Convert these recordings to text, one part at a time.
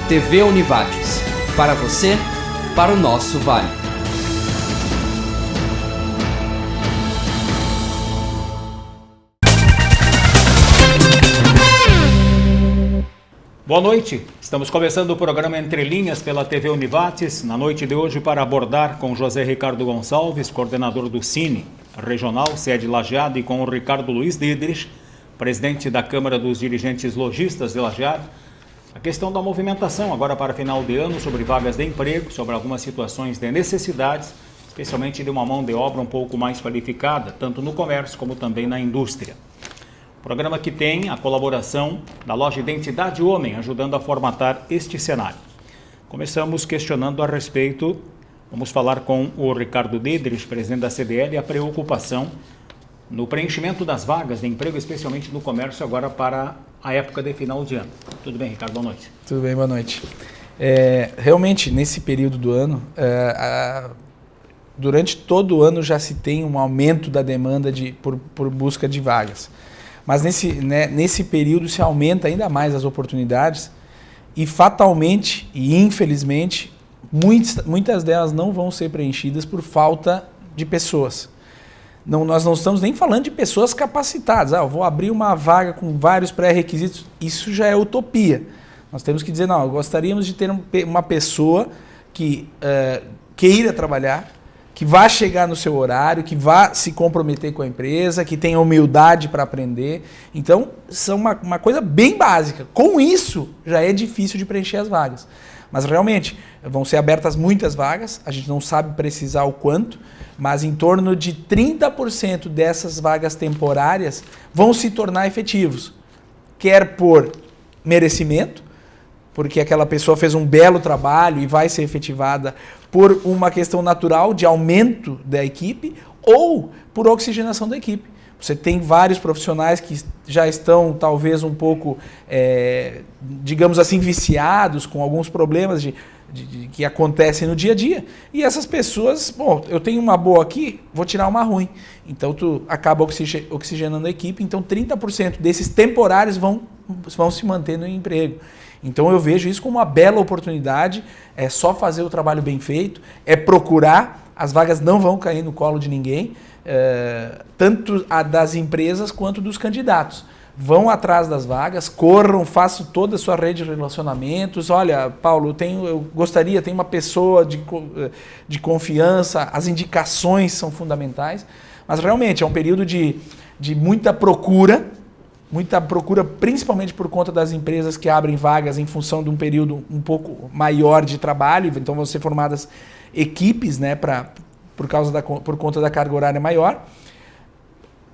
TV Univates. Para você, para o nosso Vale. Boa noite, estamos começando o programa Entre Linhas pela TV Univates, na noite de hoje para abordar com José Ricardo Gonçalves, coordenador do Cine Regional, sede Lajeado, e com o Ricardo Luiz Didrich, presidente da Câmara dos Dirigentes Lojistas de Lajeado, a questão da movimentação agora para final de ano, sobre vagas de emprego, sobre algumas situações de necessidades, especialmente de uma mão de obra um pouco mais qualificada, tanto no comércio como também na indústria. Programa que tem a colaboração da loja Identidade Homem, ajudando a formatar este cenário. Começamos questionando a respeito, vamos falar com o Ricardo Didrich, presidente da CDL, a preocupação no preenchimento das vagas de emprego, especialmente no comércio, agora para a época de final de ano. Tudo bem, Ricardo? Boa noite. Tudo bem, boa noite. Realmente, nesse período do ano, durante todo o ano já se tem um aumento da demanda por busca de vagas. Mas nesse período se aumenta ainda mais as oportunidades e fatalmente e infelizmente muitas delas não vão ser preenchidas por falta de pessoas. Nós não estamos nem falando de pessoas capacitadas. Eu vou abrir uma vaga com vários pré-requisitos. Isso já é utopia. Nós temos que dizer, não, gostaríamos de ter uma pessoa que queira trabalhar, que vá chegar no seu horário, que vá se comprometer com a empresa, que tenha humildade para aprender. Então, são uma coisa bem básica. Com isso, já é difícil de preencher as vagas. Mas, realmente, vão ser abertas muitas vagas, a gente não sabe precisar o quanto, mas em torno de 30% dessas vagas temporárias vão se tornar efetivos. Quer por merecimento, porque aquela pessoa fez um belo trabalho e vai ser efetivada por uma questão natural de aumento da equipe ou por oxigenação da equipe. Você tem vários profissionais que já estão talvez um pouco, digamos assim, viciados com alguns problemas que acontecem no dia a dia. E essas pessoas, bom, eu tenho uma boa aqui, vou tirar uma ruim. Então tu acaba oxigenando a equipe, então 30% desses temporários vão se manter no emprego. Então eu vejo isso como uma bela oportunidade, é só fazer o trabalho bem feito, é procurar, as vagas não vão cair no colo de ninguém, tanto a das empresas quanto dos candidatos. Vão atrás das vagas, corram, façam toda a sua rede de relacionamentos. Olha, Paulo, eu gostaria, tem uma pessoa de confiança, as indicações são fundamentais, mas realmente é um período de muita procura, principalmente por conta das empresas que abrem vagas em função de um período um pouco maior de trabalho, então vão ser formadas equipes, né, por conta da carga horária maior.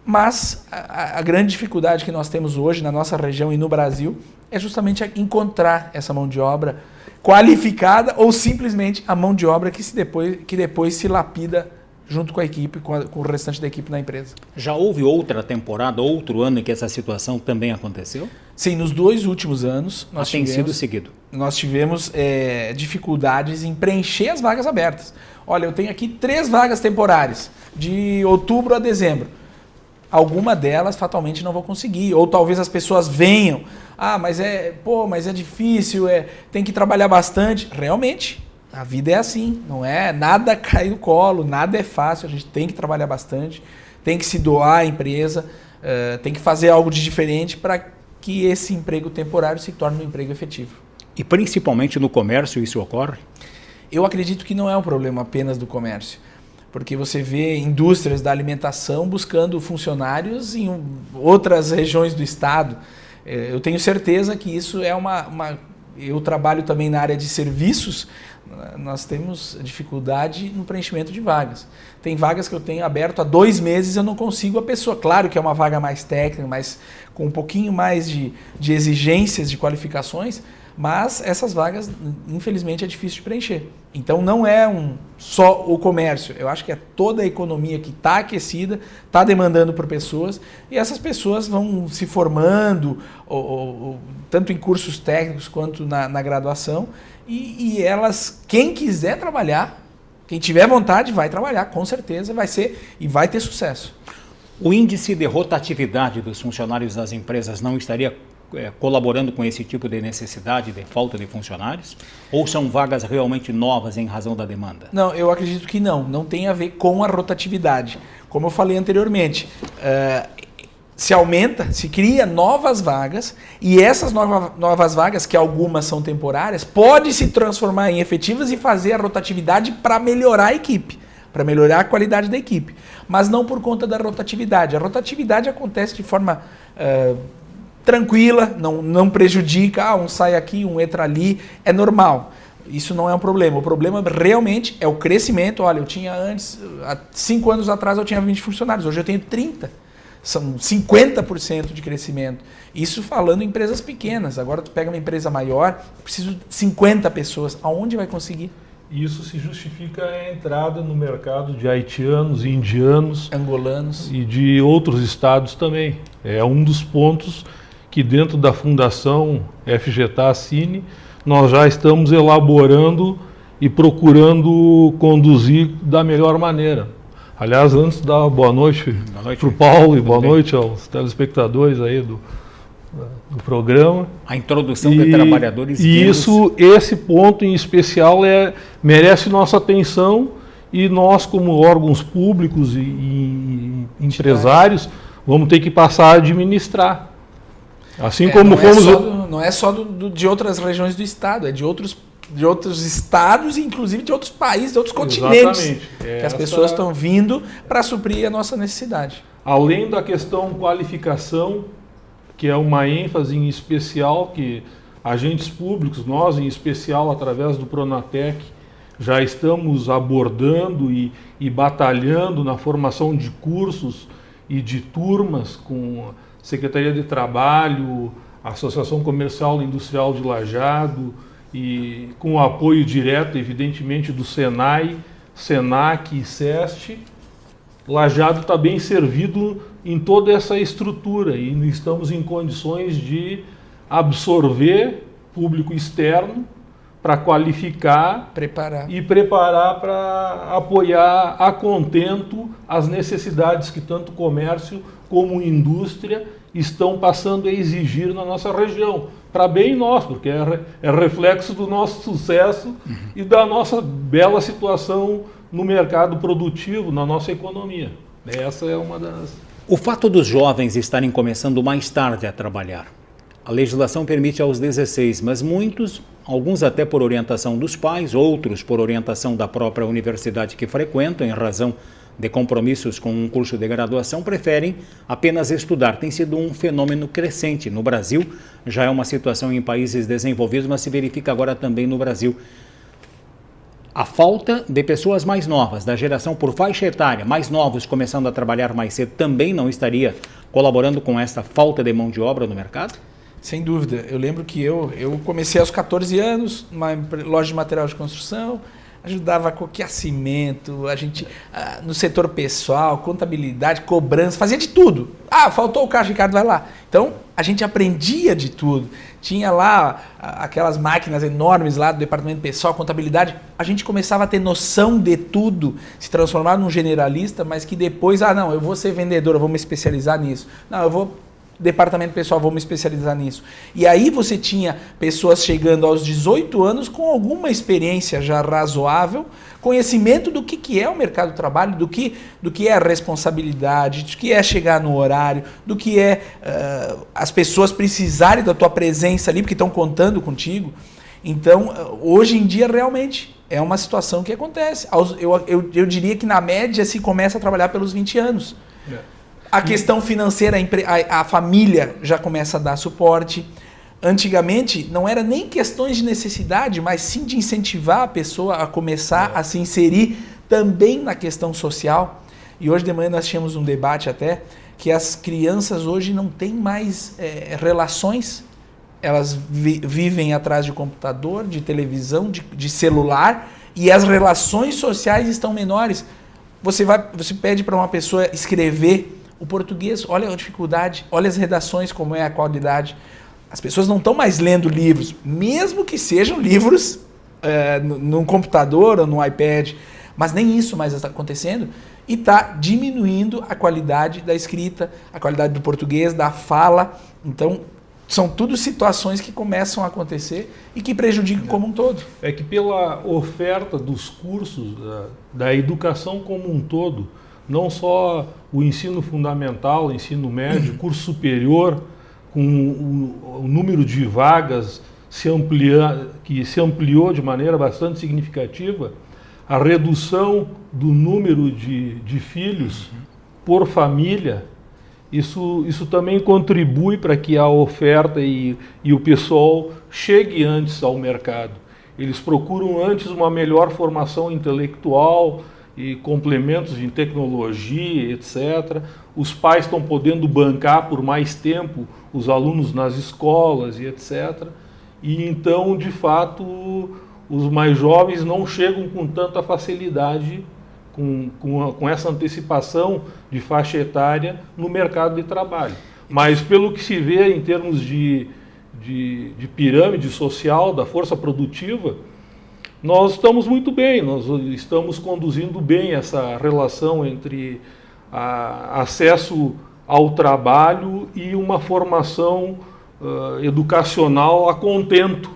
Mas a grande dificuldade que nós temos hoje na nossa região e no Brasil é justamente encontrar essa mão de obra qualificada ou simplesmente a mão de obra que depois se lapida junto com a equipe, com o restante da equipe na empresa. Já houve outra temporada, outro ano em que essa situação também aconteceu? Sim, nos 2 últimos anos tem sido seguido. Nós tivemos dificuldades em preencher as vagas abertas. Olha, eu tenho aqui 3 vagas temporárias, de outubro a dezembro. Alguma delas fatalmente não vou conseguir, ou talvez as pessoas venham, mas é difícil, tem que trabalhar bastante. Realmente, a vida é assim, não é nada cai no colo, nada é fácil, a gente tem que trabalhar bastante, tem que se doar à empresa, tem que fazer algo de diferente para que esse emprego temporário se torne um emprego efetivo. E principalmente no comércio isso ocorre? Eu acredito que não é um problema apenas do comércio, porque você vê indústrias da alimentação buscando funcionários em outras regiões do estado. Eu tenho certeza que isso é Eu trabalho também na área de serviços, nós temos dificuldade no preenchimento de vagas. Tem vagas que eu tenho aberto há 2 meses e eu não consigo a pessoa. Claro que é uma vaga mais técnica, mas com um pouquinho mais de exigências, de qualificações, mas essas vagas, infelizmente, é difícil de preencher. Então não é só o comércio, eu acho que é toda a economia que está aquecida, está demandando por pessoas, e essas pessoas vão se formando, tanto em cursos técnicos quanto na graduação, e elas, quem quiser trabalhar, quem tiver vontade vai trabalhar, com certeza vai ter sucesso. O índice de rotatividade dos funcionários das empresas não estaria colaborando com esse tipo de necessidade de falta de funcionários? Ou são vagas realmente novas em razão da demanda? Não, eu acredito que não tem a ver com a rotatividade. Como eu falei anteriormente, se aumenta, se cria novas vagas e essas novas vagas, que algumas são temporárias, pode se transformar em efetivas e fazer a rotatividade para melhorar a equipe, para melhorar a qualidade da equipe, mas não por conta da rotatividade. A rotatividade acontece de forma tranquila, não prejudica, um sai aqui, um entra ali, é normal. Isso não é um problema. O problema realmente é o crescimento. Olha, eu tinha antes, há 5 anos atrás eu tinha 20 funcionários, hoje eu tenho 30. São 50% de crescimento. Isso falando em empresas pequenas. Agora tu pega uma empresa maior, preciso de 50 pessoas. Aonde vai conseguir? Isso se justifica a entrada no mercado de haitianos, indianos, angolanos e de outros estados também. É um dos pontos que dentro da Fundação FGTA-Cine nós já estamos elaborando e procurando conduzir da melhor maneira. Aliás, antes de dar boa noite para o Paulo e boa noite aos telespectadores aí do programa. A introdução de trabalhadores. E esse ponto em especial merece nossa atenção e nós, como órgãos públicos e empresários, vamos ter que passar a administrar. Assim como fomos... Não é só de outras regiões do estado, é de outros estados, inclusive de outros países, de outros continentes. Que as pessoas estão vindo para suprir a nossa necessidade. Além da questão qualificação, que é uma ênfase em especial que agentes públicos, nós em especial através do Pronatec, já estamos abordando e batalhando na formação de cursos e de turmas com a Secretaria de Trabalho, a Associação Comercial e Industrial de Lajeado, e com o apoio direto, evidentemente, do Senai, Senac e SEST. Lajeado está bem servido em toda essa estrutura e estamos em condições de absorver público externo para qualificar e preparar para apoiar a contento as necessidades que tanto o comércio como a indústria estão passando a exigir na nossa região. Para bem nosso, porque é reflexo do nosso sucesso e da nossa bela situação no mercado produtivo, na nossa economia. Essa é uma das... O fato dos jovens estarem começando mais tarde a trabalhar. A legislação permite aos 16, mas muitos, alguns até por orientação dos pais, outros por orientação da própria universidade que frequentam, em razão de compromissos com um curso de graduação, preferem apenas estudar. Tem sido um fenômeno crescente no Brasil, já é uma situação em países desenvolvidos, mas se verifica agora também no Brasil. A falta de pessoas mais novas, da geração por faixa etária, mais novos começando a trabalhar mais cedo, também não estaria colaborando com essa falta de mão de obra no mercado? Sem dúvida. Eu lembro que eu comecei aos 14 anos, numa loja de material de construção, ajudava a coquear cimento, a gente no setor pessoal, contabilidade, cobrança, fazia de tudo. Ah, faltou o caixa, Ricardo, vai lá. Então, a gente aprendia de tudo. Tinha lá aquelas máquinas enormes lá do departamento pessoal, contabilidade. A gente começava a ter noção de tudo, se transformar num generalista, mas que depois, não, eu vou ser vendedor, eu vou me especializar nisso. Não, eu vou... departamento pessoal, vou me especializar nisso. E aí você tinha pessoas chegando aos 18 anos com alguma experiência já razoável, conhecimento do que é o mercado do trabalho, do que é a responsabilidade, do que é chegar no horário, do que é as pessoas precisarem da tua presença ali, porque estão contando contigo. Então, hoje em dia, realmente, é uma situação que acontece. Eu diria que, na média, se começa a trabalhar pelos 20 anos. A questão financeira, a família já começa a dar suporte. Antigamente, não era nem questões de necessidade, mas sim de incentivar a pessoa a começar a se inserir também na questão social. E hoje de manhã nós tínhamos um debate até, que as crianças hoje não têm mais relações. Elas vivem atrás de computador, de televisão, de celular, e as relações sociais estão menores. Você pede para uma pessoa escrever o português, olha a dificuldade, olha as redações, como é a qualidade. As pessoas não estão mais lendo livros, mesmo que sejam livros num computador ou no iPad, mas nem isso mais está acontecendo e está diminuindo a qualidade da escrita, a qualidade do português, da fala. Então, são tudo situações que começam a acontecer e que prejudicam como um todo. É que pela oferta dos cursos, da educação como um todo, não só o ensino fundamental, o ensino médio, curso superior, com o número de vagas que se ampliou de maneira bastante significativa, a redução do número de filhos por família, isso também contribui para que a oferta e o pessoal chegue antes ao mercado. Eles procuram antes uma melhor formação intelectual e complementos em tecnologia, etc. Os pais estão podendo bancar por mais tempo os alunos nas escolas e etc. E então, de fato, os mais jovens não chegam com tanta facilidade, com essa antecipação de faixa etária no mercado de trabalho. Mas pelo que se vê em termos de pirâmide social da força produtiva, nós estamos muito bem, nós estamos conduzindo bem essa relação entre acesso ao trabalho e uma formação educacional a contento,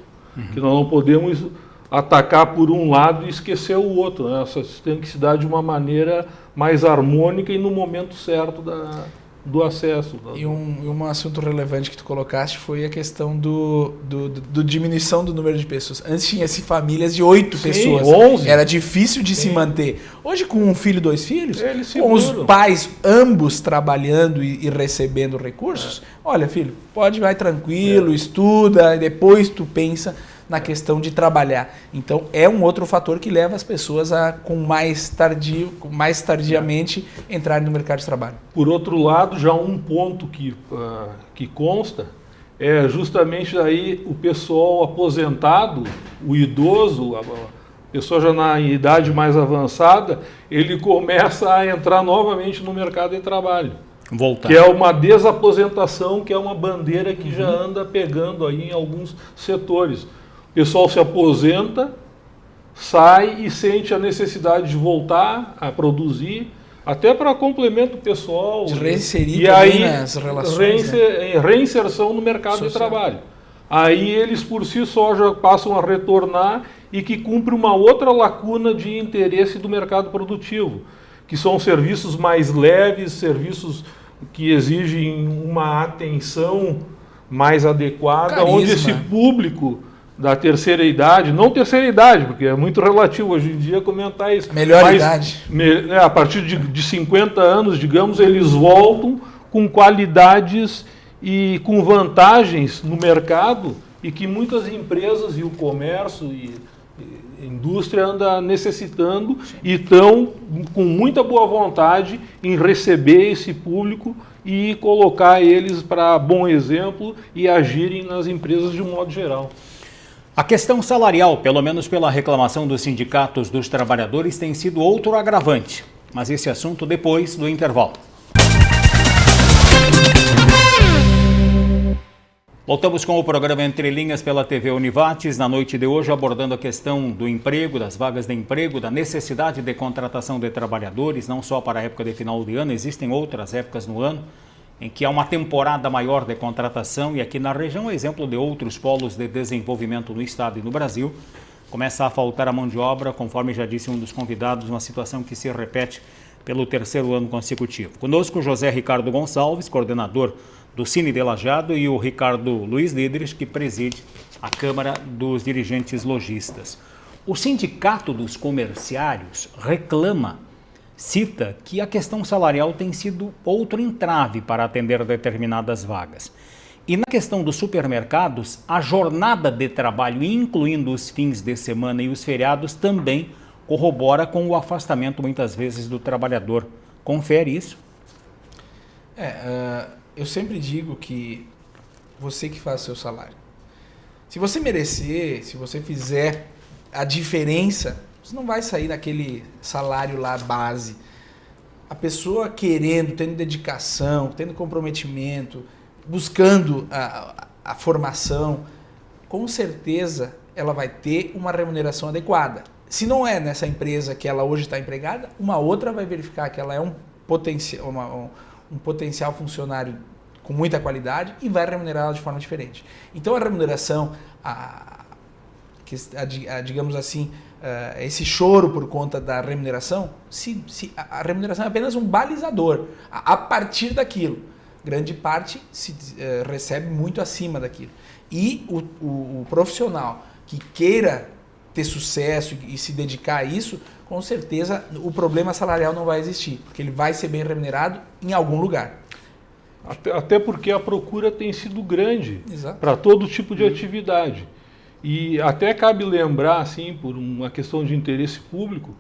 que nós não podemos atacar por um lado e esquecer o outro, né? Isso tem que se dar de uma maneira mais harmônica e no momento certo do acesso. E um assunto relevante que tu colocaste foi a questão do diminuição do número de pessoas. Antes tinha-se famílias de 8 pessoas. 11. Era difícil de se manter. Hoje, com um filho e 2 filhos, com os seguram. pais ambos trabalhando e recebendo recursos, olha, filho, vai tranquilo, estuda, e depois tu pensa na questão de trabalhar. Então, é um outro fator que leva as pessoas a, mais tardiamente, entrarem no mercado de trabalho. Por outro lado, já um ponto que consta é justamente aí o pessoal aposentado, o idoso, a pessoa já na idade mais avançada, ele começa a entrar novamente no mercado de trabalho. Voltar. Que é uma desaposentação, que é uma bandeira que já anda pegando aí em alguns setores. O pessoal se aposenta, sai e sente a necessidade de voltar a produzir, até para complemento pessoal. De reinserir e também aí, nas relações. reinserção no mercado de trabalho. Aí eles por si só já passam a retornar e que cumpre uma outra lacuna de interesse do mercado produtivo, que são serviços mais leves, serviços que exigem uma atenção mais adequada, Carisma. Onde esse público da terceira idade, não terceira idade, porque é muito relativo hoje em dia comentar isso. Melhor idade. A partir de 50 anos, digamos, eles voltam com qualidades e com vantagens no mercado e que muitas empresas e o comércio e a indústria anda necessitando e estão com muita boa vontade em receber esse público e colocar eles para bom exemplo e agirem nas empresas de um modo geral. A questão salarial, pelo menos pela reclamação dos sindicatos dos trabalhadores, tem sido outro agravante. Mas esse assunto depois do intervalo. Voltamos com o programa Entre Linhas pela TV Univates, na noite de hoje abordando a questão do emprego, das vagas de emprego, da necessidade de contratação de trabalhadores, não só para a época de final de ano, existem outras épocas no ano em que há uma temporada maior de contratação e aqui na região, exemplo de outros polos de desenvolvimento no estado e no Brasil, começa a faltar a mão de obra, conforme já disse um dos convidados, uma situação que se repete pelo 3º ano consecutivo. Conosco José Ricardo Gonçalves, coordenador do Cine de Lajeado, e o Ricardo Luiz Didrich, que preside a Câmara dos Dirigentes Lojistas. O Sindicato dos Comerciários cita que a questão salarial tem sido outro entrave para atender determinadas vagas. E na questão dos supermercados, a jornada de trabalho, incluindo os fins de semana e os feriados, também corrobora com o afastamento, muitas vezes, do trabalhador. Confere isso? Eu sempre digo que você que faz o seu salário. Se você merecer, se você fizer a diferença, você não vai sair daquele salário lá base. A pessoa querendo, tendo dedicação, tendo comprometimento, buscando a formação, com certeza ela vai ter uma remuneração adequada. Se não é nessa empresa que ela hoje está empregada, uma outra vai verificar que ela é um potencial funcionário com muita qualidade e vai remunerá-la de forma diferente. Então a remuneração, digamos assim, esse choro por conta da remuneração, a remuneração é apenas um balizador. A partir daquilo, grande parte se recebe muito acima daquilo. E o profissional que queira ter sucesso e se dedicar a isso, com certeza o problema salarial não vai existir, porque ele vai ser bem remunerado em algum lugar. Até porque a procura tem sido grande para todo tipo de atividade. E até cabe lembrar, assim, por uma questão de interesse público,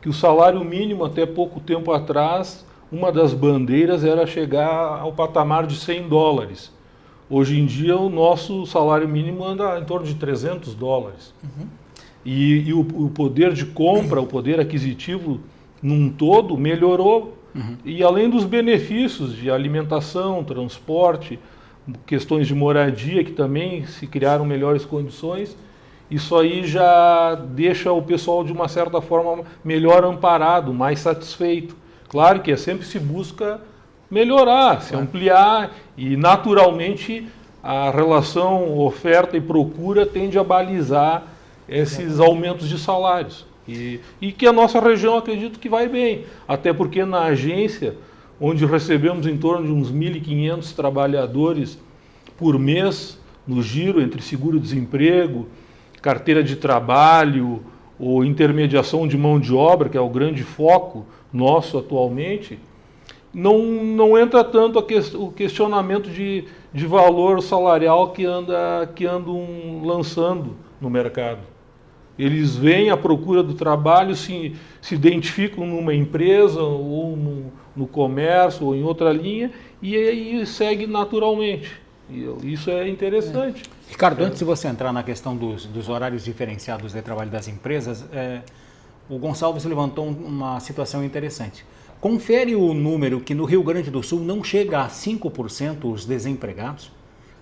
que o salário mínimo, até pouco tempo atrás, uma das bandeiras era chegar ao patamar de $100. Hoje em dia, o nosso salário mínimo anda em torno de $300. Uhum. E o poder de compra, o poder aquisitivo num todo melhorou. Uhum. E além dos benefícios de alimentação, transporte, questões de moradia, que também se criaram melhores condições, isso aí já deixa o pessoal de uma certa forma melhor amparado, mais satisfeito. Claro que sempre se busca melhorar, se ampliar e naturalmente a relação oferta e procura tende a balizar esses aumentos de salários. E que a nossa região acredito que vai bem, até porque na agência, onde recebemos em torno de uns 1.500 trabalhadores por mês, no giro entre seguro-desemprego, carteira de trabalho ou intermediação de mão de obra, que é o grande foco nosso atualmente, não entra tanto o questionamento de valor salarial que andam lançando no mercado. Eles vêm à procura do trabalho, se identificam numa empresa ou no comércio ou em outra linha e aí segue naturalmente. E isso é interessante. Ricardo, antes de você entrar na questão dos horários diferenciados de trabalho das empresas, o Gonçalves levantou uma situação interessante. Confere o número que no Rio Grande do Sul não chega a 5% os desempregados,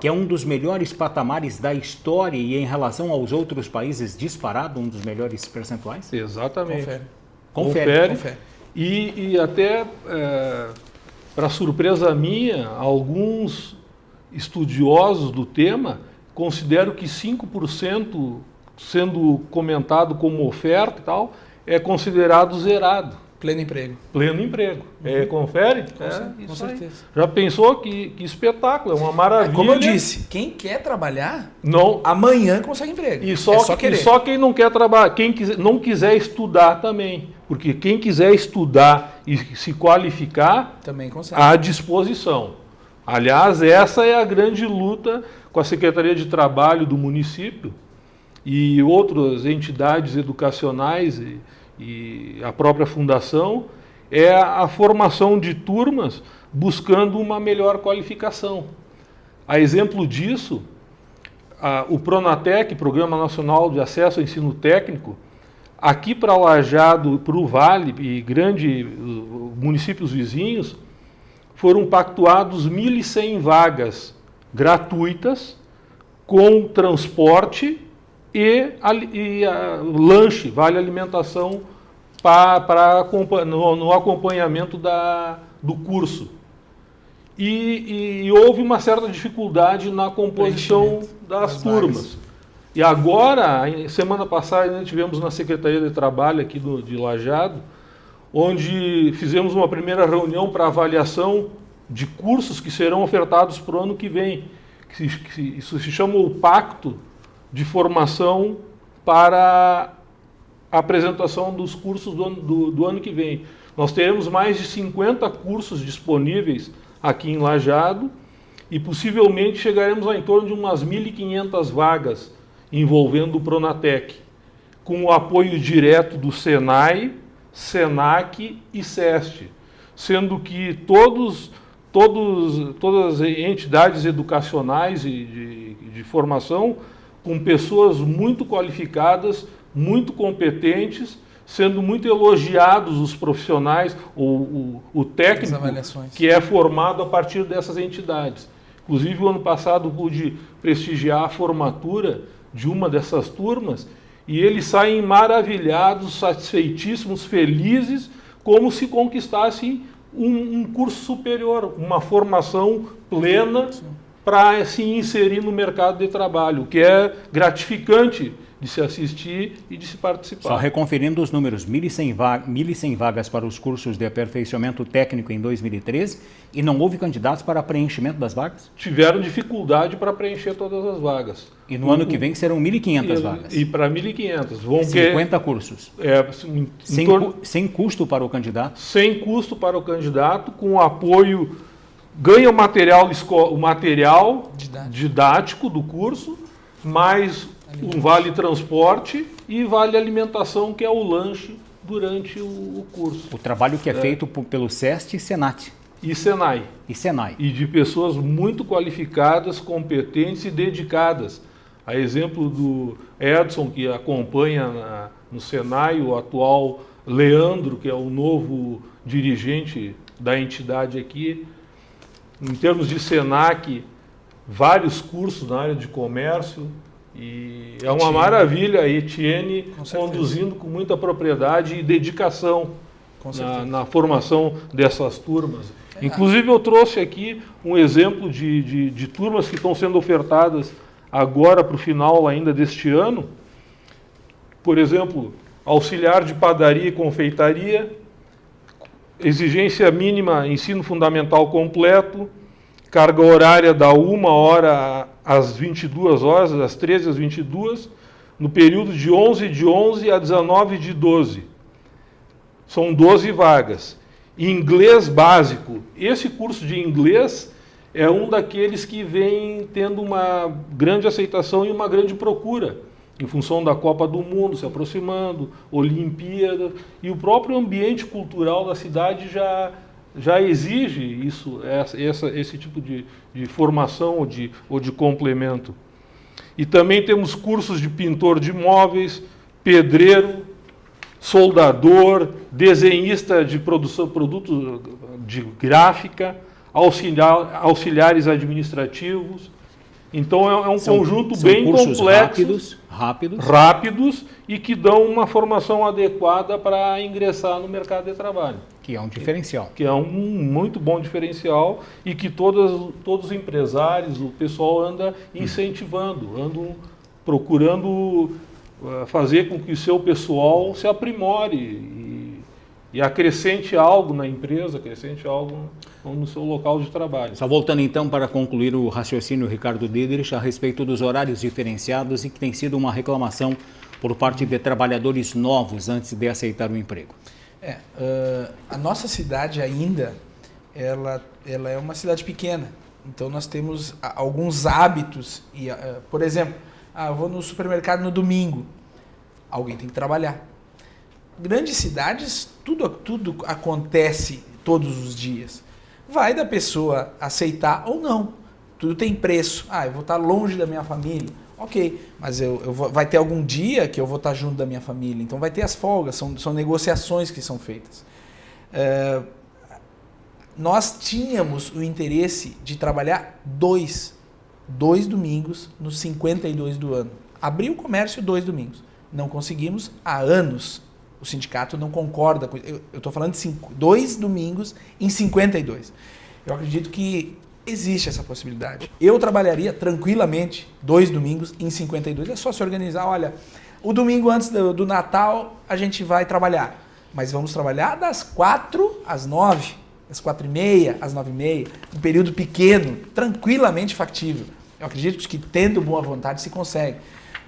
que é um dos melhores patamares da história e em relação aos outros países disparado, um dos melhores percentuais? Exatamente. Confere. E até, para surpresa minha, alguns estudiosos do tema consideram que 5% sendo comentado como oferta e tal, é considerado zerado. Pleno emprego. Pleno emprego. Confere? Com certeza. Já pensou que espetáculo, é uma maravilha. Como eu disse, quem quer trabalhar, não, amanhã consegue emprego. E só quem não quer trabalhar, quem não quiser estudar também. Porque quem quiser estudar e se qualificar, também consegue. À disposição. Aliás, essa é a grande luta com a Secretaria de Trabalho do município e outras entidades educacionais e a própria fundação, é a formação de turmas buscando uma melhor qualificação. A exemplo disso, o Pronatec, Programa Nacional de Acesso ao Ensino Técnico, aqui para Lajeado, para o Vale e municípios vizinhos, foram pactuados 1.100 vagas gratuitas com transporte e lanche, vale alimentação no acompanhamento do curso. E houve uma certa dificuldade na composição das turmas. Vagas. E agora, semana passada, tivemos na Secretaria de Trabalho aqui de Lajeado, onde fizemos uma primeira reunião para avaliação de cursos que serão ofertados para o ano que vem. Isso se chama o Pacto de Formação para a apresentação dos cursos do ano que vem. Nós teremos mais de 50 cursos disponíveis aqui em Lajeado e possivelmente chegaremos a em torno de umas 1.500 vagas envolvendo o Pronatec, com o apoio direto do Senai, Senac e SEST, sendo que todas as entidades educacionais e de formação com pessoas muito qualificadas, muito competentes, sendo muito elogiados os profissionais, o técnico que é formado a partir dessas entidades. Inclusive, o ano passado pude prestigiar a formatura de uma dessas turmas e eles saem maravilhados, satisfeitíssimos, felizes, como se conquistassem um curso superior, uma formação plena para se inserir no mercado de trabalho, que é gratificante de se assistir e de se participar. Só reconferindo os números, 1.100 vagas para os cursos de aperfeiçoamento técnico em 2013 e não houve candidatos para preenchimento das vagas? Tiveram dificuldade para preencher todas as vagas. E no ano que vem serão 1.500 vagas? E para 1.500. Vão 50 cursos? Sem custo para o candidato? Sem custo para o candidato, com apoio, ganha o material didático do curso, mais um vale transporte e vale alimentação, que é o lanche durante o curso. O trabalho que é feito pelo SEST e SENAT. E Senai. E de pessoas muito qualificadas, competentes e dedicadas. A exemplo do Edson, que acompanha no Senai, o atual Leandro, que é o novo dirigente da entidade aqui. Em termos de Senac, vários cursos na área de comércio. E é uma maravilha a Etienne conduzindo com muita propriedade e dedicação na formação dessas turmas. Inclusive eu trouxe aqui um exemplo de turmas que estão sendo ofertadas agora para o final ainda deste ano. Por exemplo, auxiliar de padaria e confeitaria, exigência mínima ensino fundamental completo, carga horária da 1h às 22 horas, das 13 às 22, no período de 11 de 11 a 19 de 12. São 12 vagas. Inglês básico. Esse curso de inglês é um daqueles que vem tendo uma grande aceitação e uma grande procura, em função da Copa do Mundo se aproximando, Olimpíada, e o próprio ambiente cultural da cidade já exige isso, esse tipo de formação ou de complemento. E também temos cursos de pintor de móveis, pedreiro, soldador, desenhista de produtos de gráfica, auxiliares administrativos. Então é um conjunto bem complexo, rápidos e que dão uma formação adequada para ingressar no mercado de trabalho. Que é um diferencial. Que é um muito bom diferencial e que todos os empresários, o pessoal anda incentivando, procurando fazer com que o seu pessoal se aprimore e acrescente algo na empresa, acrescente algo no seu local de trabalho. Só voltando então para concluir o raciocínio, Ricardo Diederich, a respeito dos horários diferenciados e que tem sido uma reclamação por parte de trabalhadores novos antes de aceitar o emprego. A nossa cidade ainda, ela é uma cidade pequena, então nós temos alguns hábitos, por exemplo, eu vou no supermercado no domingo, alguém tem que trabalhar. Grandes cidades, tudo acontece todos os dias. Vai da pessoa aceitar ou não. Tudo tem preço. Eu vou estar longe da minha família. Ok, mas vai ter algum dia que eu vou estar junto da minha família. Então vai ter as folgas, são negociações que são feitas. Nós tínhamos o interesse de trabalhar dois domingos nos 52 do ano. Abrir o comércio 2 domingos. Não conseguimos há anos. O sindicato não concorda com isso. Eu estou falando de 2 domingos em 52. Eu acredito que existe essa possibilidade. Eu trabalharia tranquilamente 2 domingos em 52. É só se organizar. Olha, o domingo antes do Natal a gente vai trabalhar. Mas vamos trabalhar das 4 às 9, das 4h30 às 9h30. Um período pequeno, tranquilamente factível. Eu acredito que tendo boa vontade se consegue.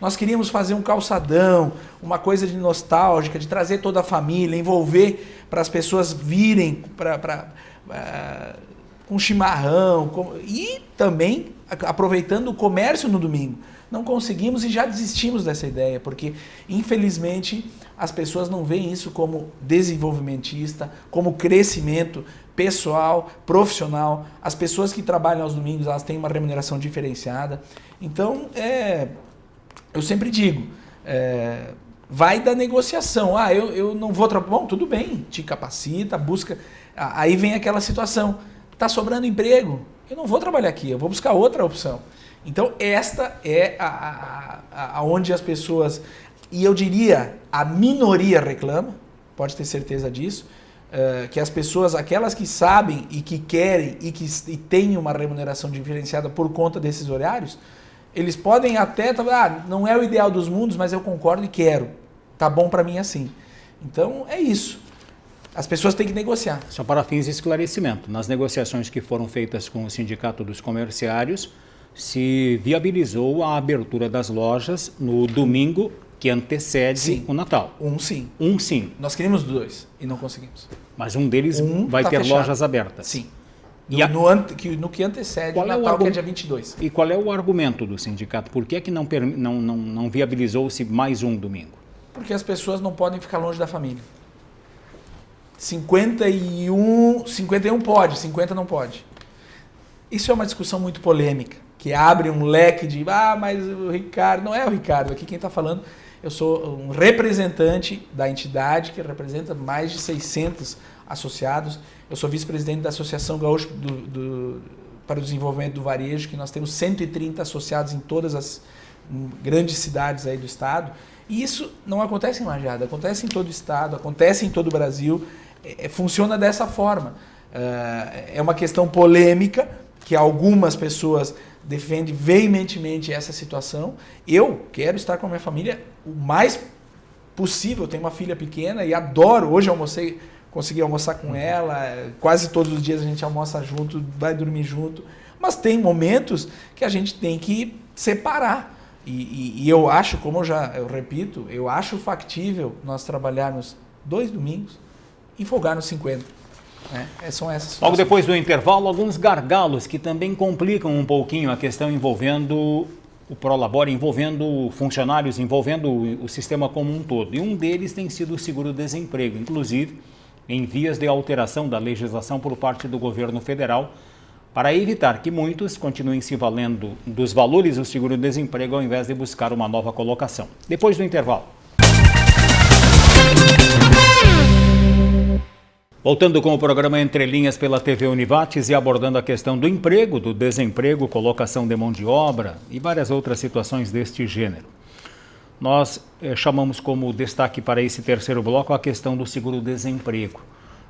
Nós queríamos fazer um calçadão, uma coisa de nostálgica, de trazer toda a família, envolver para as pessoas virem com chimarrão e também aproveitando o comércio no domingo. Não conseguimos e já desistimos dessa ideia, porque infelizmente as pessoas não veem isso como desenvolvimentista, como crescimento pessoal, profissional. As pessoas que trabalham aos domingos, elas têm uma remuneração diferenciada. Então, eu sempre digo, vai da negociação. Eu não vou trabalhar. Bom, tudo bem, te capacita, busca. Aí vem aquela situação, está sobrando emprego, eu não vou trabalhar aqui, eu vou buscar outra opção. Então, esta é onde as pessoas, e eu diria, a minoria reclama, pode ter certeza disso, que as pessoas, aquelas que sabem e que querem e têm uma remuneração diferenciada por conta desses horários, eles podem até, não é o ideal dos mundos, mas eu concordo e quero. Tá bom para mim assim. Então é isso. As pessoas têm que negociar. Só para fins de esclarecimento, nas negociações que foram feitas com o Sindicato dos Comerciários, se viabilizou a abertura das lojas no domingo que antecede o Natal. Sim. Um sim. Nós queríamos 2 e não conseguimos. Mas um deles vai ter fechado. Lojas abertas. Sim. E no que antecede o Natal, que é dia 22. E qual é o argumento do sindicato? Por que não viabilizou-se mais um domingo? Porque as pessoas não podem ficar longe da família. 51 pode, 50 não pode. Isso é uma discussão muito polêmica, que abre um leque de, mas o Ricardo, não é o Ricardo, aqui quem está falando, eu sou um representante da entidade que representa mais de 600 associados, eu sou vice-presidente da Associação Gaúcha para o Desenvolvimento do Varejo, que nós temos 130 associados em todas as grandes cidades aí do estado, e isso não acontece em Lajeado, acontece em todo o estado, acontece em todo o Brasil, funciona dessa forma. É uma questão polêmica, que algumas pessoas defendem veementemente essa situação. Eu quero estar com a minha família o mais possível. Eu tenho uma filha pequena e adoro. Hoje consegui almoçar com ela. Quase todos os dias a gente almoça junto, vai dormir junto. Mas tem momentos que a gente tem que separar. E eu acho, como eu repito, eu acho factível nós trabalharmos 2 domingos e folgar nos 50. São essas situações. Logo depois do intervalo, alguns gargalos que também complicam um pouquinho a questão envolvendo o Prolabore, envolvendo funcionários, envolvendo o sistema como um todo. E um deles tem sido o seguro-desemprego, inclusive em vias de alteração da legislação por parte do governo federal, para evitar que muitos continuem se valendo dos valores do seguro-desemprego ao invés de buscar uma nova colocação. Depois do intervalo. Voltando com o programa Entre Linhas pela TV Univates e abordando a questão do emprego, do desemprego, colocação de mão de obra e várias outras situações deste gênero. Nós chamamos como destaque para esse terceiro bloco a questão do seguro-desemprego.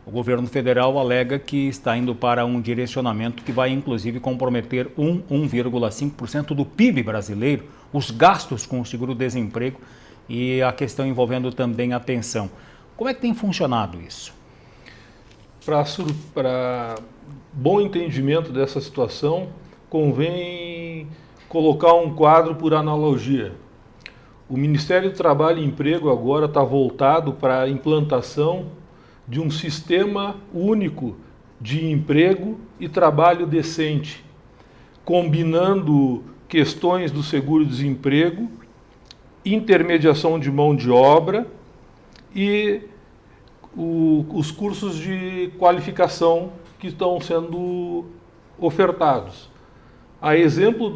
O governo federal alega que está indo para um direcionamento que vai inclusive comprometer 1,5% do PIB brasileiro, os gastos com o seguro-desemprego e a questão envolvendo também a pensão. Como é que tem funcionado isso? Para bom entendimento dessa situação, convém colocar um quadro por analogia. O Ministério do Trabalho e Emprego agora está voltado para a implantação de um sistema único de emprego e trabalho decente, combinando questões do seguro-desemprego, intermediação de mão de obra e os cursos de qualificação que estão sendo ofertados. A exemplo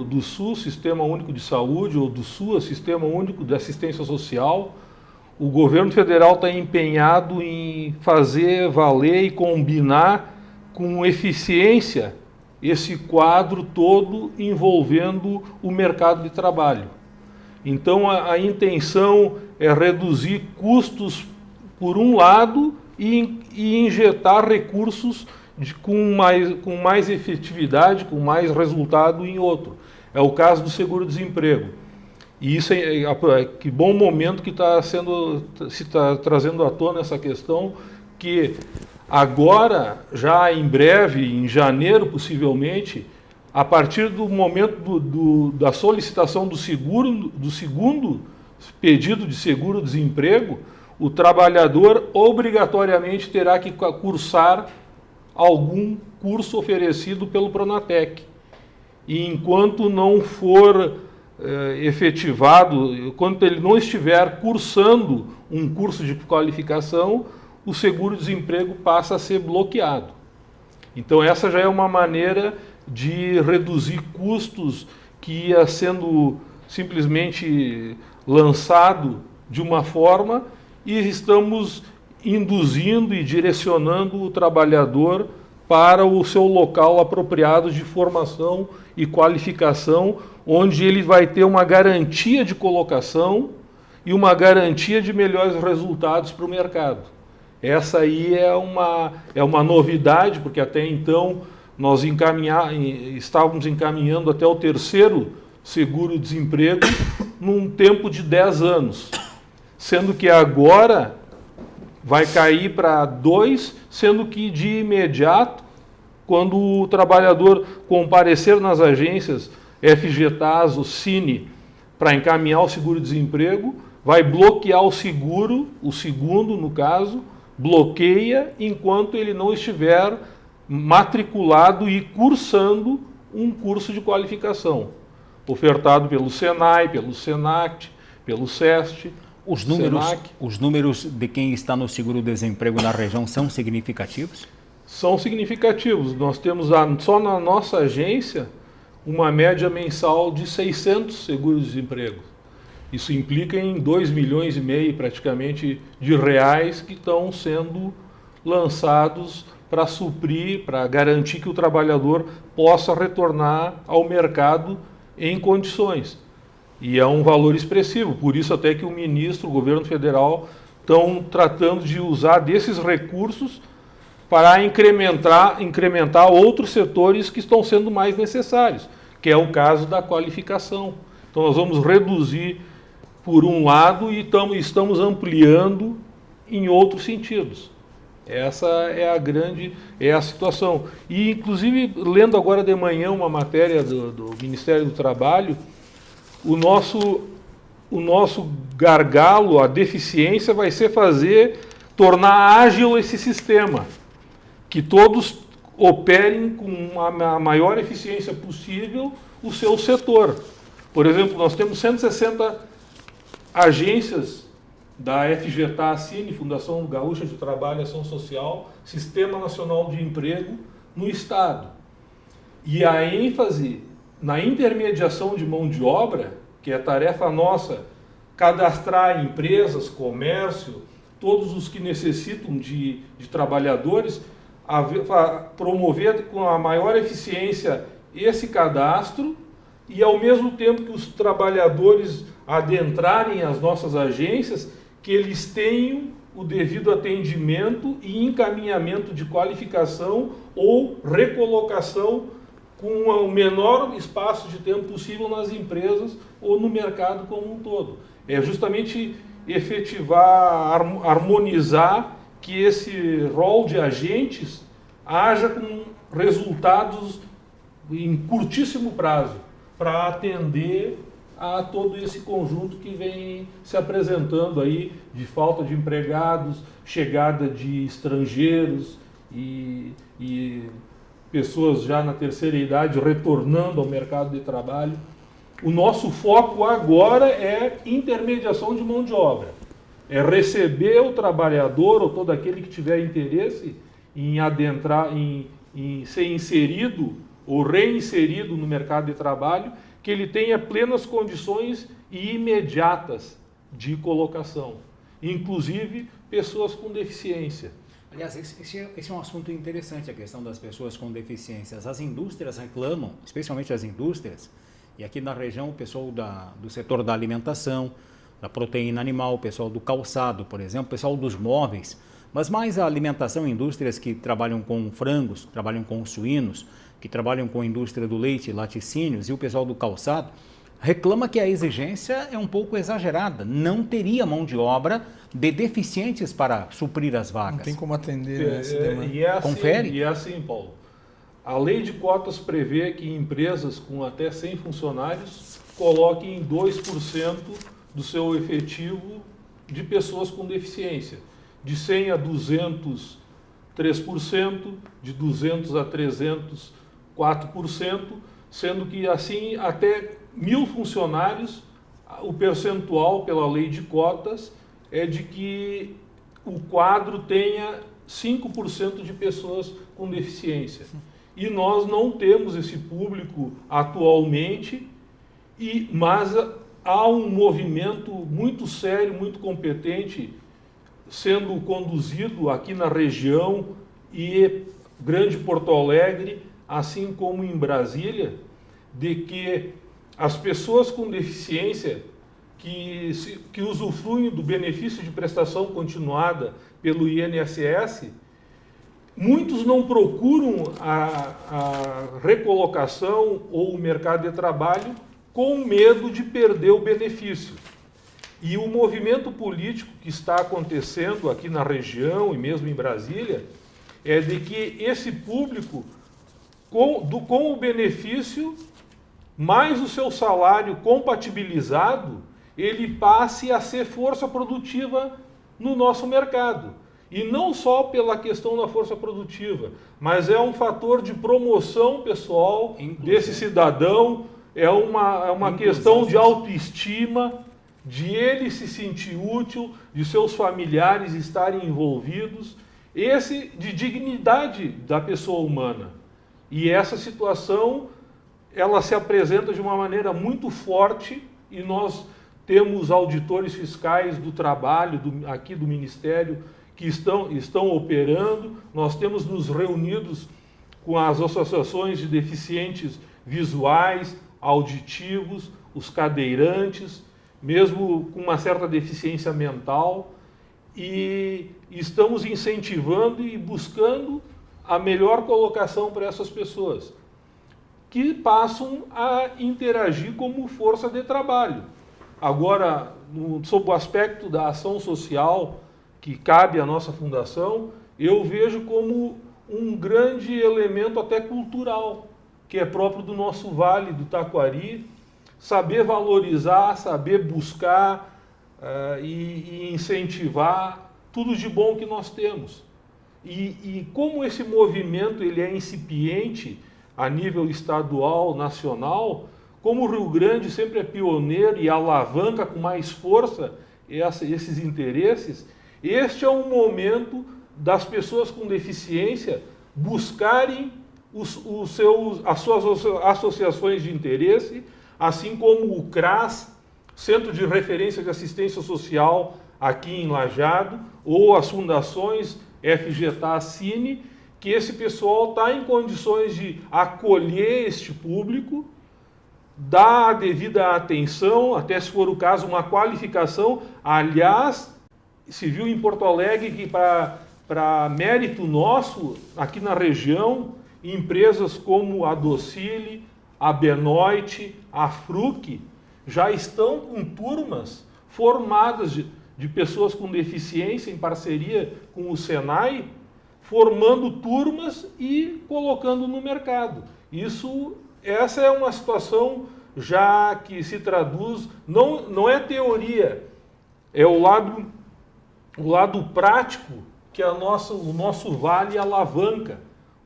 do SUS, Sistema Único de Saúde, ou do SUAS, Sistema Único de Assistência Social, o governo federal está empenhado em fazer valer e combinar com eficiência esse quadro todo envolvendo o mercado de trabalho. Então a intenção é reduzir custos por um lado e injetar recursos com mais efetividade, com mais resultado em outro. É o caso do seguro-desemprego. E isso que bom momento que se está trazendo à tona essa questão, que agora, já em breve, em janeiro possivelmente, a partir do momento da solicitação do segundo pedido de seguro-desemprego, o trabalhador obrigatoriamente terá que cursar algum curso oferecido pelo Pronatec. E enquanto não for efetivado, enquanto ele não estiver cursando um curso de qualificação, o seguro-desemprego passa a ser bloqueado. Então essa já é uma maneira de reduzir custos que ia sendo simplesmente lançado de uma forma, e estamos induzindo e direcionando o trabalhador para o seu local apropriado de formação e qualificação, onde ele vai ter uma garantia de colocação e uma garantia de melhores resultados para o mercado. Essa aí é uma novidade, porque até então nós estávamos encaminhando até o terceiro seguro-desemprego num tempo de 10 anos, sendo que agora vai cair para 2, sendo que de imediato, quando o trabalhador comparecer nas agências FGTAS, o Cine, para encaminhar o seguro-desemprego, vai bloquear o seguro, o segundo no caso, bloqueia enquanto ele não estiver matriculado e cursando um curso de qualificação, ofertado pelo Senai, pelo Senact, pelo SEST. Os números de quem está no seguro-desemprego na região são significativos? São significativos. Nós temos só na nossa agência uma média mensal de 600 seguros-desemprego. Isso implica em 2,5 milhões praticamente de reais que estão sendo lançados para suprir, para garantir que o trabalhador possa retornar ao mercado em condições. E é um valor expressivo, por isso até que o ministro, o governo federal, estão tratando de usar desses recursos para incrementar outros setores que estão sendo mais necessários, que é o caso da qualificação. Então nós vamos reduzir por um lado e estamos ampliando em outros sentidos. Essa é a situação. E inclusive, lendo agora de manhã uma matéria do Ministério do Trabalho, o nosso gargalo, a deficiência vai ser tornar ágil esse sistema, que todos operem com a maior eficiência possível o seu setor. Por exemplo, nós temos 160 agências da FGTA, Cine, Fundação Gaúcha de Trabalho e Ação Social, Sistema Nacional de Emprego, no Estado. E a ênfase na intermediação de mão de obra, que é tarefa nossa, cadastrar empresas, comércio, todos os que necessitam de trabalhadores, promover com a maior eficiência esse cadastro e, ao mesmo tempo que os trabalhadores adentrarem as nossas agências, que eles tenham o devido atendimento e encaminhamento de qualificação ou recolocação com o menor espaço de tempo possível nas empresas ou no mercado como um todo. É justamente efetivar, harmonizar que esse rol de agentes haja com resultados em curtíssimo prazo para atender a todo esse conjunto que vem se apresentando aí de falta de empregados, chegada de estrangeiros e pessoas já na terceira idade retornando ao mercado de trabalho. O nosso foco agora é intermediação de mão de obra. É receber o trabalhador ou todo aquele que tiver interesse em adentrar, em ser inserido ou reinserido no mercado de trabalho, que ele tenha plenas condições e imediatas de colocação, inclusive pessoas com deficiência. Aliás, esse é um assunto interessante, a questão das pessoas com deficiências. As indústrias reclamam, especialmente as indústrias, e aqui na região o pessoal do setor da alimentação, da proteína animal, o pessoal do calçado, por exemplo, o pessoal dos móveis, mas mais a alimentação, indústrias que trabalham com frangos, que trabalham com suínos, que trabalham com a indústria do leite, laticínios, e o pessoal do calçado, reclama que a exigência é um pouco exagerada. Não teria mão de obra de deficientes para suprir as vagas. Não tem como atender essa demanda. Confere? E é assim, Paulo. A lei de cotas prevê que empresas com até 100 funcionários coloquem 2% do seu efetivo de pessoas com deficiência. De 100 a 200, 3%, de 200 a 300, 4%, sendo que assim até 1.000 funcionários, o percentual pela lei de cotas é de que o quadro tenha 5% de pessoas com deficiência. E nós não temos esse público atualmente, mas há um movimento muito sério, muito competente, sendo conduzido aqui na região e Grande Porto Alegre, assim como em Brasília, de que as pessoas com deficiência que usufruem do benefício de prestação continuada pelo INSS, muitos não procuram a recolocação ou o mercado de trabalho com medo de perder o benefício. E o movimento político que está acontecendo aqui na região e mesmo em Brasília é de que esse público, com o benefício, mais o seu salário compatibilizado, ele passe a ser força produtiva no nosso mercado. E não só pela questão da força produtiva, mas é um fator de promoção pessoal desse cidadão, é uma questão de autoestima, de ele se sentir útil, de seus familiares estarem envolvidos, de dignidade da pessoa humana. E essa situação, ela se apresenta de uma maneira muito forte e nós temos auditores fiscais do trabalho, aqui do Ministério, que estão operando, nós temos nos reunidos com as associações de deficientes visuais, auditivos, os cadeirantes, mesmo com uma certa deficiência mental, e estamos incentivando e buscando a melhor colocação para essas pessoas, que passam a interagir como força de trabalho. Agora, sob o aspecto da ação social, que cabe à nossa fundação, eu vejo como um grande elemento até cultural, que é próprio do nosso Vale do Taquari, saber valorizar, saber buscar e incentivar tudo de bom que nós temos. E como esse movimento ele é incipiente a nível estadual, nacional, como o Rio Grande sempre é pioneiro e alavanca com mais força esses interesses, este é um momento das pessoas com deficiência buscarem as suas associações de interesse, assim como o CRAS, Centro de Referência de Assistência Social aqui em Lajeado, ou as fundações FGTA Cine, que esse pessoal está em condições de acolher este público, dar a devida atenção, até se for o caso, uma qualificação. Aliás, se viu em Porto Alegre que para mérito nosso, aqui na região, empresas como a Docile, a Benoit, a Fruc, já estão com turmas formadas de pessoas com deficiência, em parceria com o Senai, formando turmas e colocando no mercado. Essa é uma situação já que se traduz, não é teoria, é o lado prático que o nosso Vale alavanca.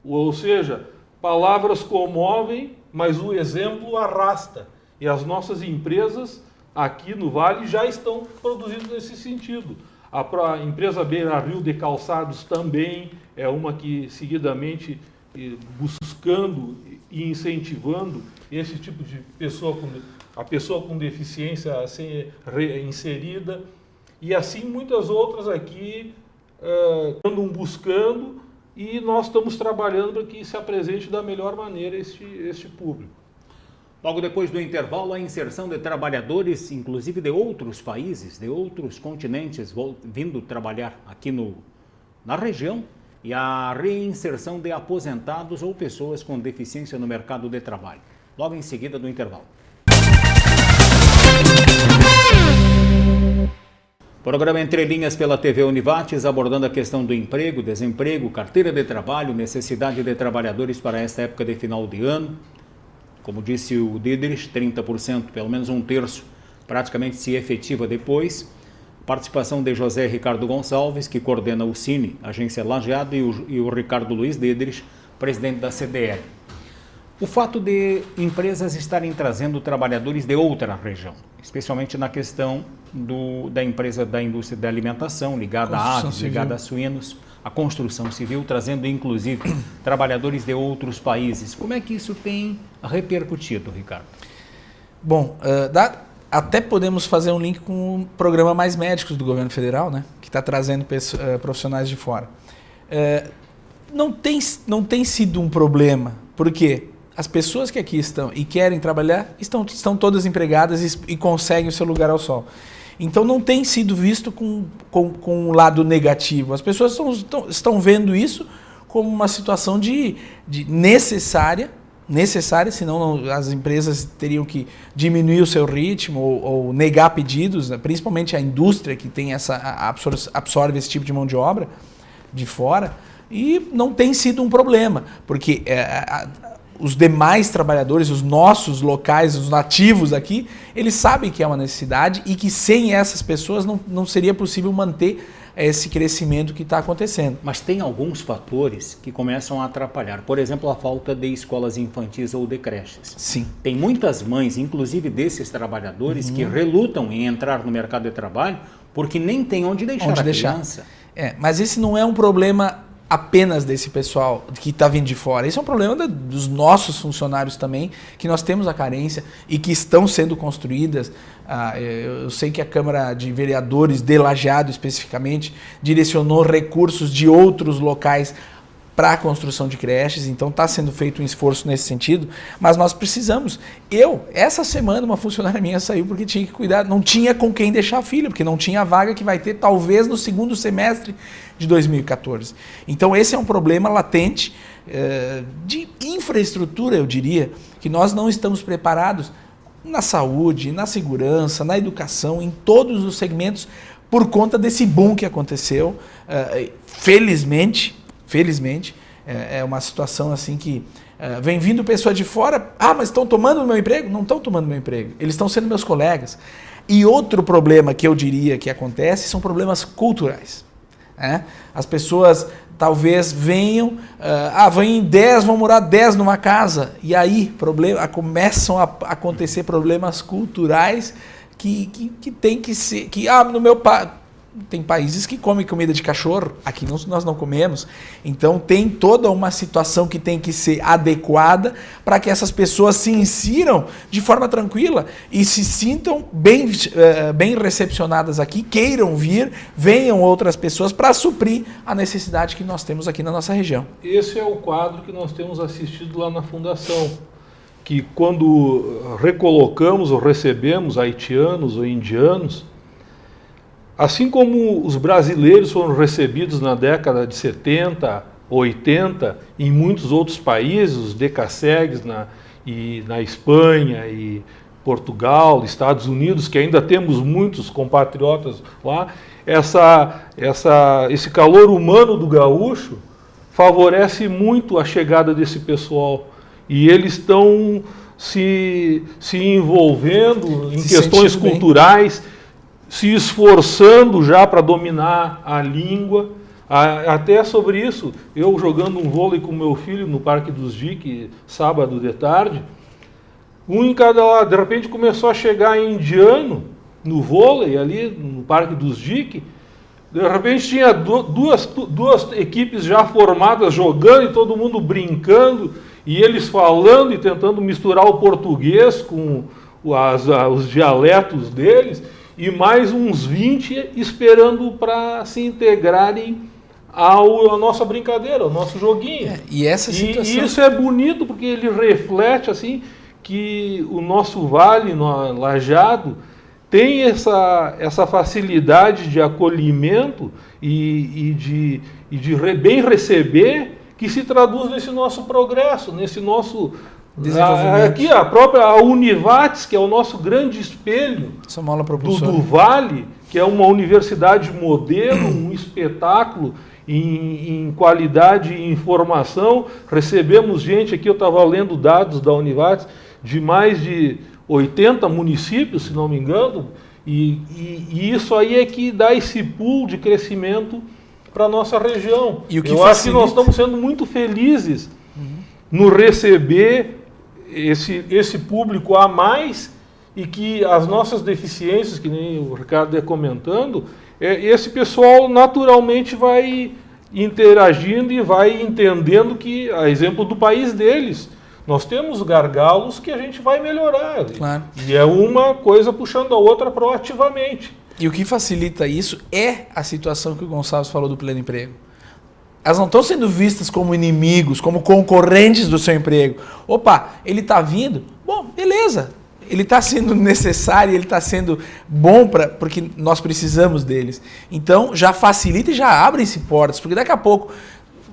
Ou seja, palavras comovem, mas o exemplo arrasta. E as nossas empresas aqui no Vale já estão produzindo nesse sentido. A empresa Beira Rio de Calçados também é uma que seguidamente buscando e incentivando esse tipo de a pessoa com deficiência a ser inserida, e assim muitas outras aqui andam buscando, e nós estamos trabalhando para que se apresente da melhor maneira este público. Logo depois do intervalo, a inserção de trabalhadores, inclusive de outros países, de outros continentes, vindo trabalhar aqui na região, e a reinserção de aposentados ou pessoas com deficiência no mercado de trabalho. Logo em seguida do intervalo. Programa Entre Linhas pela TV Univates, abordando a questão do emprego, desemprego, carteira de trabalho, necessidade de trabalhadores para esta época de final de ano. Como disse o Díderes, 30%, pelo menos um terço, praticamente se efetiva depois. Participação de José Ricardo Gonçalves, que coordena o Cine, agência Lajeado, e o Ricardo Luiz Díderes, presidente da CDL. O fato de empresas estarem trazendo trabalhadores de outra região, especialmente na questão da empresa da indústria da alimentação, ligada a aves, ligada a suínos, a construção civil, trazendo inclusive trabalhadores de outros países. Como é que isso tem repercutido, Ricardo? Bom, até podemos fazer um link com o programa Mais Médicos do governo federal, né, que está trazendo profissionais de fora. Não tem sido um problema. Por quê? as pessoas que aqui estão e querem trabalhar estão todas empregadas e conseguem o seu lugar ao sol. Então não tem sido visto com um lado negativo. As pessoas estão vendo isso como uma situação de necessária, senão as empresas teriam que diminuir o seu ritmo ou negar pedidos, né? Principalmente a indústria que tem absorve esse tipo de mão de obra de fora, e não tem sido um problema, porque os demais trabalhadores, os nossos locais, os nativos aqui, eles sabem que é uma necessidade e que sem essas pessoas não seria possível manter esse crescimento que está acontecendo. Mas tem alguns fatores que começam a atrapalhar. Por exemplo, a falta de escolas infantis ou de creches. Sim. Tem muitas mães, inclusive desses trabalhadores, que relutam em entrar no mercado de trabalho porque nem tem onde deixar a criança. Mas esse não é um problema apenas desse pessoal que está vindo de fora. Esse é um problema dos nossos funcionários também, que nós temos a carência e que estão sendo construídas. Eu sei que a Câmara de Vereadores de Lajeado, especificamente, direcionou recursos de outros locais para a construção de creches, então está sendo feito um esforço nesse sentido, mas nós precisamos. Essa semana, uma funcionária minha saiu porque tinha que cuidar, não tinha com quem deixar a filha, porque não tinha a vaga que vai ter talvez no segundo semestre de 2014. Então esse é um problema latente de infraestrutura, eu diria, que nós não estamos preparados na saúde, na segurança, na educação, em todos os segmentos, por conta desse boom que aconteceu. Felizmente, é uma situação assim que vem vindo pessoa de fora, mas estão tomando o meu emprego? Não estão tomando o meu emprego, eles estão sendo meus colegas. E outro problema que eu diria que acontece são problemas culturais. As pessoas talvez venham, vêm 10, vão morar 10 numa casa, e aí começam a acontecer problemas culturais que tem que ser, no meu tem países que comem comida de cachorro, aqui nós não comemos. Então tem toda uma situação que tem que ser adequada para que essas pessoas se insiram de forma tranquila e se sintam bem recepcionadas aqui, queiram vir, venham outras pessoas para suprir a necessidade que nós temos aqui na nossa região. Esse é o quadro que nós temos assistido lá na Fundação, que quando recolocamos ou recebemos haitianos ou indianos, assim como os brasileiros foram recebidos na década de 70, 80, em muitos outros países, os DECASEGs na Espanha e Portugal, Estados Unidos, que ainda temos muitos compatriotas lá, esse calor humano do gaúcho favorece muito a chegada desse pessoal. E eles estão se envolvendo em questões culturais, se esforçando já para dominar a língua. Até sobre isso, eu jogando um vôlei com meu filho no Parque dos Diques, sábado de tarde, um em cada lado, de repente começou a chegar indiano no vôlei ali no Parque dos Diques, de repente tinha duas equipes já formadas jogando e todo mundo brincando, e eles falando e tentando misturar o português com os dialetos deles, e mais uns 20 esperando para se integrarem à nossa brincadeira, ao nosso joguinho. E essa situação... E isso é bonito porque ele reflete assim que o nosso vale, no Lajeado, tem essa facilidade de acolhimento e de bem receber, que se traduz nesse nosso progresso, nesse nosso desenvolvimento. Aqui a própria Univates, que é o nosso grande espelho do Vale, que é uma universidade modelo, um espetáculo em qualidade e informação. Recebemos gente aqui, eu estava lendo dados da Univates, de mais de 80 municípios, se não me engano, e isso aí é que dá esse pool de crescimento para a nossa região. Eu acho que nós estamos sendo muito felizes no receber esse público a mais, e que as nossas deficiências, que nem o Ricardo ia comentando, esse pessoal naturalmente vai interagindo e vai entendendo que, a exemplo do país deles, nós temos gargalos que a gente vai melhorar. Claro. E é uma coisa puxando a outra proativamente. E o que facilita isso é a situação que o Gonçalves falou do pleno emprego. Elas não estão sendo vistas como inimigos, como concorrentes do seu emprego. Opa, ele está vindo? Bom, beleza. Ele está sendo necessário, ele está sendo bom porque nós precisamos deles. Então, já facilita e já abre-se portas, porque daqui a pouco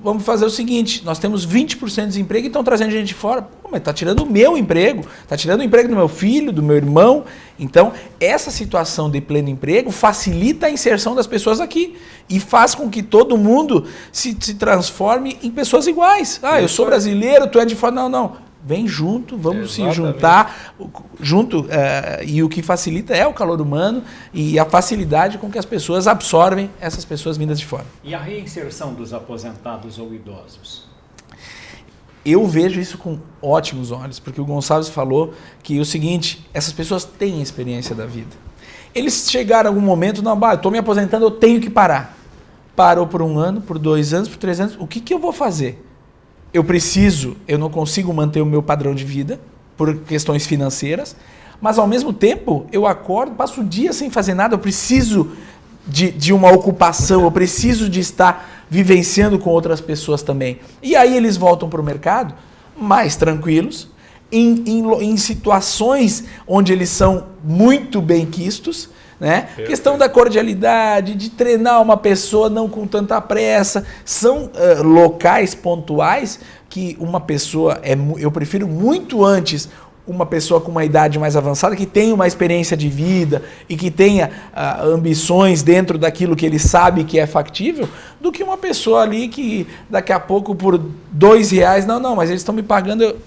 vamos fazer o seguinte, nós temos 20% de desemprego e estão trazendo gente de fora. Pô, mas está tirando o meu emprego, está tirando o emprego do meu filho, do meu irmão. Então, essa situação de pleno emprego facilita a inserção das pessoas aqui e faz com que todo mundo se transforme em pessoas iguais. Ah, eu sou brasileiro, tu é de fora. Não, não. Vem junto, vamos se juntar junto, e o que facilita é o calor humano e a facilidade com que as pessoas absorvem essas pessoas vindas de fora. E a reinserção dos aposentados ou idosos? Eu vejo isso com ótimos olhos, porque o Gonçalves falou que é o seguinte, essas pessoas têm experiência da vida. Eles chegaram a algum momento, não, eu estou me aposentando, eu tenho que parar. Parou por 1 ano, por 2 anos, por 3 anos, o que eu vou fazer? Eu não consigo manter o meu padrão de vida por questões financeiras, mas ao mesmo tempo eu acordo, passo o dia sem fazer nada, eu preciso de uma ocupação, eu preciso de estar vivenciando com outras pessoas também. E aí eles voltam para o mercado mais tranquilos, em situações onde eles são muito bem quistos, né? Questão da cordialidade, de treinar uma pessoa não com tanta pressa, são locais pontuais que uma pessoa, eu prefiro muito antes uma pessoa com uma idade mais avançada, que tenha uma experiência de vida e que tenha ambições dentro daquilo que ele sabe que é factível, do que uma pessoa ali que daqui a pouco por R$2, não, mas eles estão me pagando...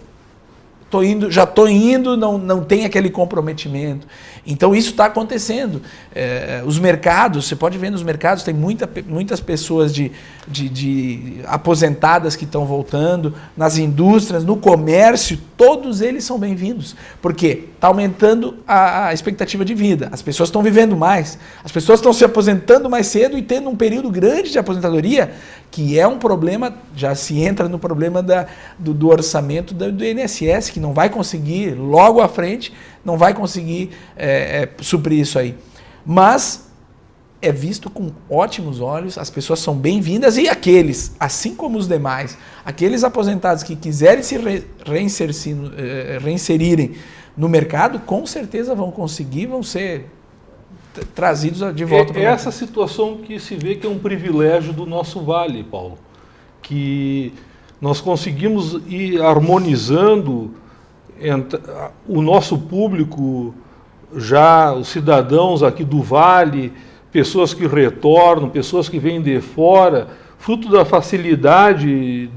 já estou indo, não tem aquele comprometimento. Então isso está acontecendo. Os mercados, você pode ver nos mercados, tem muitas pessoas de aposentadas que estão voltando, nas indústrias, no comércio, todos eles são bem-vindos. Porque está aumentando a expectativa de vida, as pessoas estão vivendo mais, as pessoas estão se aposentando mais cedo e tendo um período grande de aposentadoria, que é um problema, já se entra no problema do orçamento do INSS, que não vai conseguir, logo à frente, não vai conseguir suprir isso aí. Mas é visto com ótimos olhos, as pessoas são bem-vindas e aqueles, assim como os demais, aqueles aposentados que quiserem se reinserirem no mercado, com certeza vão conseguir, vão ser trazidos de volta. É essa situação que se vê que é um privilégio do nosso Vale, Paulo, que nós conseguimos ir harmonizando o nosso público, já os cidadãos aqui do Vale, pessoas que retornam, pessoas que vêm de fora, fruto da facilidade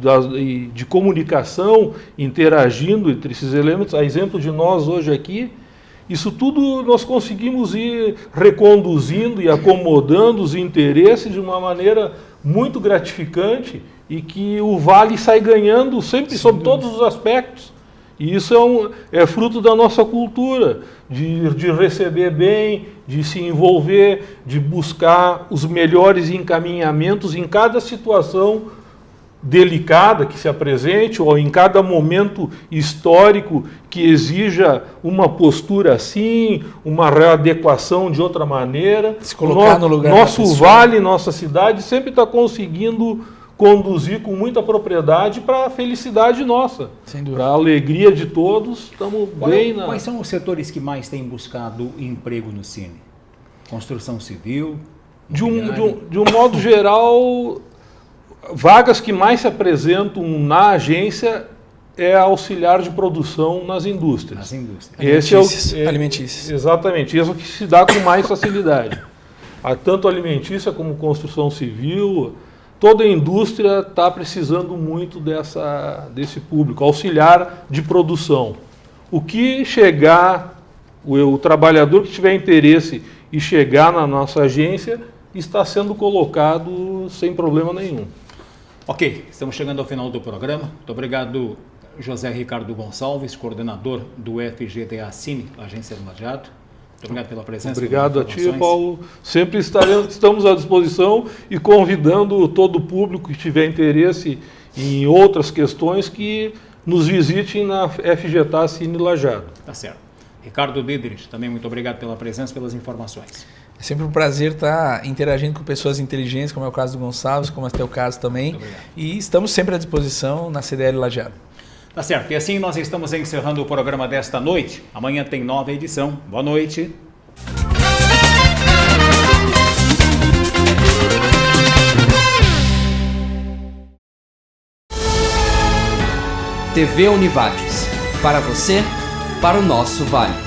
de comunicação, interagindo entre esses elementos, a exemplo de nós hoje aqui. Isso tudo nós conseguimos ir reconduzindo e acomodando os interesses de uma maneira muito gratificante e que o Vale sai ganhando sempre sobre todos os aspectos. E isso é fruto da nossa cultura, de receber bem, de se envolver, de buscar os melhores encaminhamentos em cada situação delicada que se apresente ou em cada momento histórico que exija uma postura assim, uma readequação de outra maneira. Se colocar no lugar nosso Vale, nossa cidade sempre está conseguindo conduzir com muita propriedade para a felicidade nossa, para a alegria de todos. Estamos bem Quais são os setores que mais têm buscado emprego no Cine? Construção civil? De um modo geral, vagas que mais se apresentam na agência é auxiliar de produção nas indústrias. Nas indústrias. Alimentícias. Exatamente, isso é o que se dá com mais facilidade. Tanto alimentícia como construção civil, toda a indústria está precisando muito desse público, auxiliar de produção. O que chegar, o trabalhador que tiver interesse e chegar na nossa agência, está sendo colocado sem problema nenhum. Ok, estamos chegando ao final do programa. Muito obrigado, José Ricardo Gonçalves, coordenador do FGTA Cine, Agência do Lajeado. Muito obrigado pela presença. Obrigado a ti, Paulo. Sempre estamos à disposição e convidando todo o público que tiver interesse em outras questões que nos visitem na FGTA Cine Lajeado. Tá certo. Ricardo Didrich, também muito obrigado pela presença e pelas informações. É sempre um prazer estar interagindo com pessoas inteligentes, como é o caso do Gonçalves, como é o teu caso também. E estamos sempre à disposição na CDL Lajeado. Tá certo. E assim nós estamos encerrando o programa desta noite. Amanhã tem nova edição. Boa noite. TV Univates. Para você, para o nosso Vale.